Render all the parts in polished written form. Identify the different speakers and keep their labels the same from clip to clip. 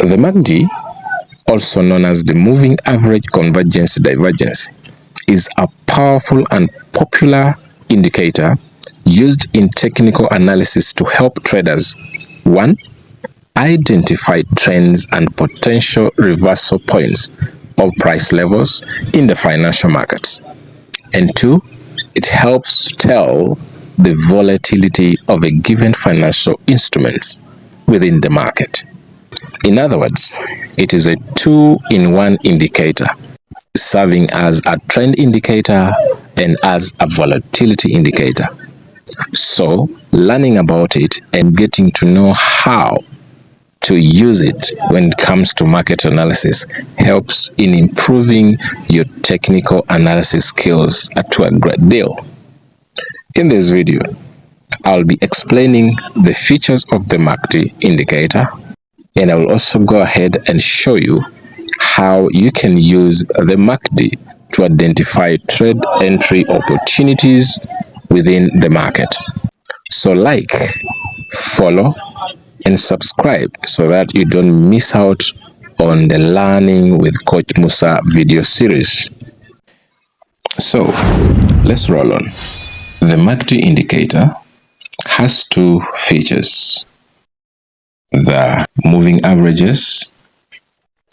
Speaker 1: The MACD, also known as the Moving Average Convergence Divergence, is a powerful and popular indicator used in technical analysis to help traders 1. Identify trends and potential reversal points of price levels in the financial markets, and 2. It helps tell the volatility of a given financial instruments within the market. In other words, it is a two-in-one indicator, serving as a trend indicator and as a volatility indicator. So, learning about it and getting to know how to use it when it comes to market analysis helps in improving your technical analysis skills to a great deal. In this video, I'll be explaining the features of the MACD indicator, and I will also go ahead and show you how you can use the MACD to identify trade entry opportunities within the market. So like, follow, and subscribe so that you don't miss out on the Learning with Coach Musa video series. So let's roll on. The MACD indicator has two features: the moving averages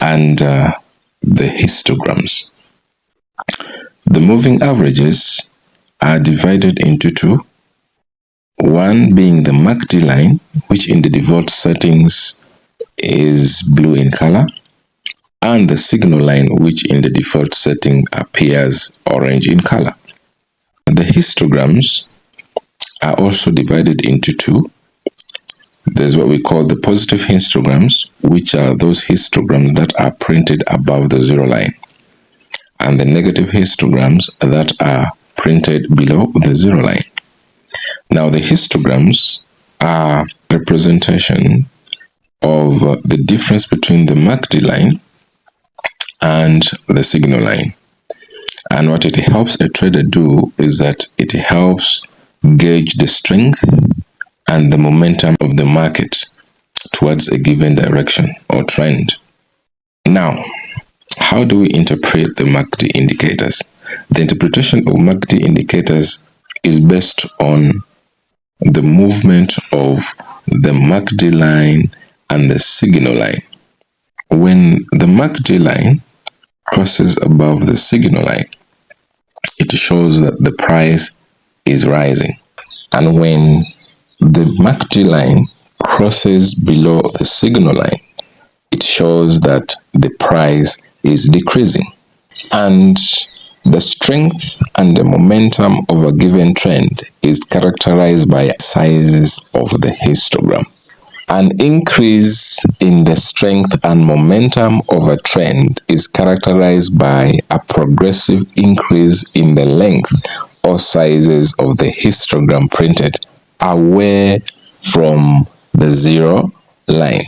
Speaker 1: and the histograms. The moving averages are divided into two. One being the MACD line, which in the default settings is blue in color, and the signal line, which in the default setting appears orange in color. The histograms are also divided into two. There's what we call the positive histograms, which are those histograms that are printed above the zero line, and the negative histograms that are printed below the zero line. Now, the histograms are representation of the difference between the MACD line and the signal line. And what it helps a trader do is that it helps gauge the strength and the momentum of the market towards a given direction or trend. Now, how do we interpret the MACD indicators? The interpretation of MACD indicators is based on the movement of the MACD line and the signal line. When the MACD line crosses above the signal line, it shows that the price is rising. And when the MACD line crosses below the signal line, it shows that the price is decreasing. And the strength and the momentum of a given trend is characterized by sizes of the histogram. An increase in the strength and momentum of a trend is characterized by a progressive increase in the length or sizes of the histogram printed away from the zero line.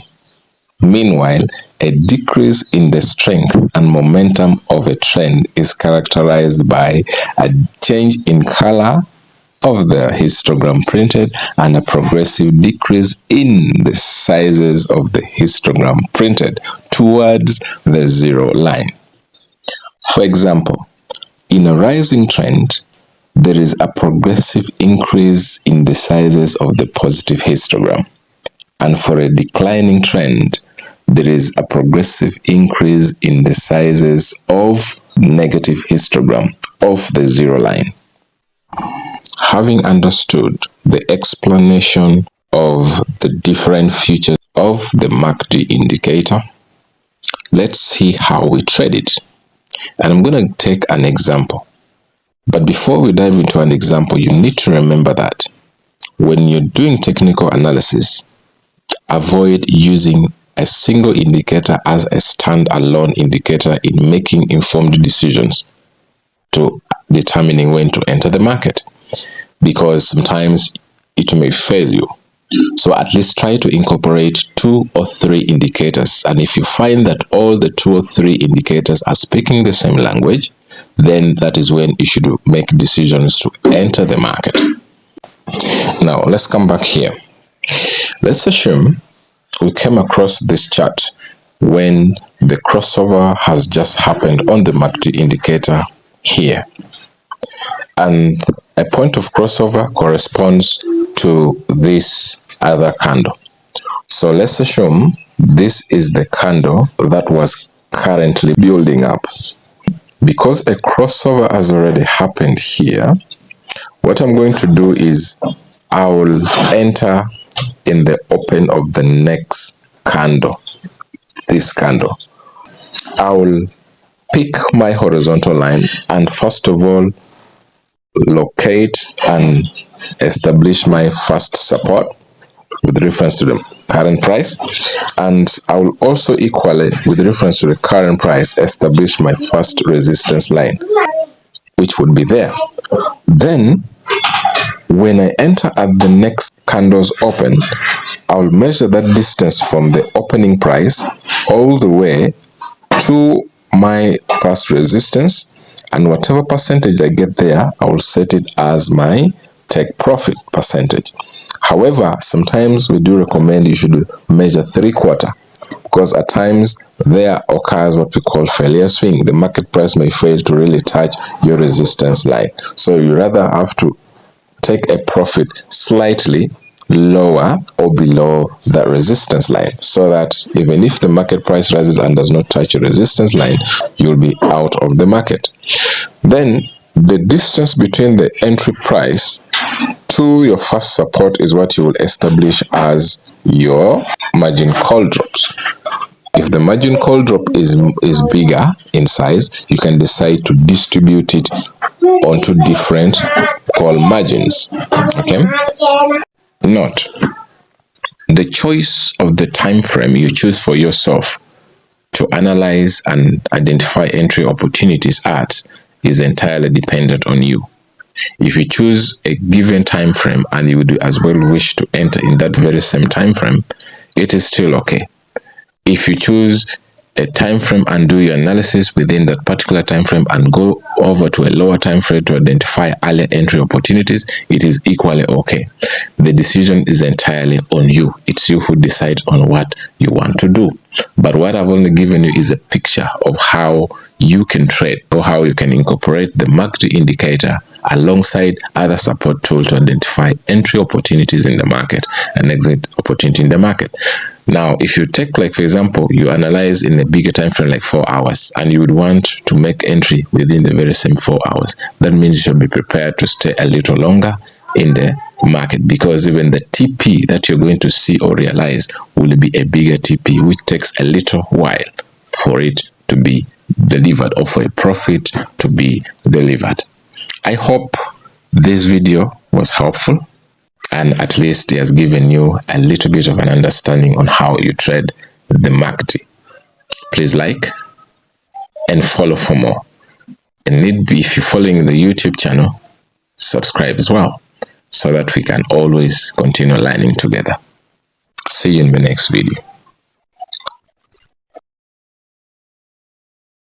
Speaker 1: Meanwhile, a decrease in the strength and momentum of a trend is characterized by a change in color of the histogram printed and a progressive decrease in the sizes of the histogram printed towards the zero line. For example, in a rising trend, there is a progressive increase in the sizes of the positive histogram, and for a declining trend, there is a progressive increase in the sizes of negative histogram of the zero line. Having understood the explanation of the different features of the MACD indicator, let's see how we trade it. And I'm going to take an example. But before we dive into an example, you need to remember that when you're doing technical analysis, avoid using a single indicator as a standalone indicator in making informed decisions to determining when to enter the market, because sometimes it may fail you. So at least try to incorporate 2 or 3 indicators, and if you find that all the 2 or 3 indicators are speaking the same language, then that is when you should make decisions to enter the market. Now let's come back here. Let's assume we came across this chart when the crossover has just happened on the MACD indicator here. And a point of crossover corresponds to this other candle. So let's assume this is the candle that was currently building up. Because a crossover has already happened here, what I'm going to do is I will enter in the open of the next candle, this candle. I will pick my horizontal line and first of all locate and establish my first support with reference to the current price, and I will also equally, with reference to the current price, establish my first resistance line, which would be there. Then when I enter at the next candle's open, I'll measure that distance from the opening price all the way to my first resistance, and whatever percentage I get there, I will set it as my take profit percentage. However, sometimes we do recommend you should measure 3/4, because at times there occurs what we call failure swing. The market price may fail to really touch your resistance line, so you rather have to take a profit slightly lower or below that resistance line, so that even if the market price rises and does not touch your resistance line, you'll be out of the market. Then the distance between the entry price to your first support is what you will establish as your margin call drops. If the margin call drop is bigger in size, you can decide to distribute it onto different call margins. Okay. Note, the choice of the time frame you choose for yourself to analyze and identify entry opportunities at is entirely dependent on you. If you choose a given time frame and you would as well wish to enter in that very same time frame, it is still okay. If you choose a time frame and do your analysis within that particular time frame and go over to a lower time frame to identify earlier entry opportunities, it is equally okay. The decision is entirely on you. It's you who decides on what you want to do. But what I've only given you is a picture of how you can trade, or how you can incorporate the MACD indicator alongside other support tools to identify entry opportunities in the market and exit opportunity in the market. Now, if you take, like, for example, you analyze in a bigger time frame like 4 hours, and you would want to make entry within the very same 4 hours, that means you should be prepared to stay a little longer in the market, because even the TP that you're going to see or realize will be a bigger TP, which takes a little while for it to be delivered, or for a profit to be delivered. I hope this video was helpful, and at least it has given you a little bit of an understanding on how you trade the MACD. Please like and follow for more. And if you're following the YouTube channel, subscribe as well, so that we can always continue learning together. See you in the next video.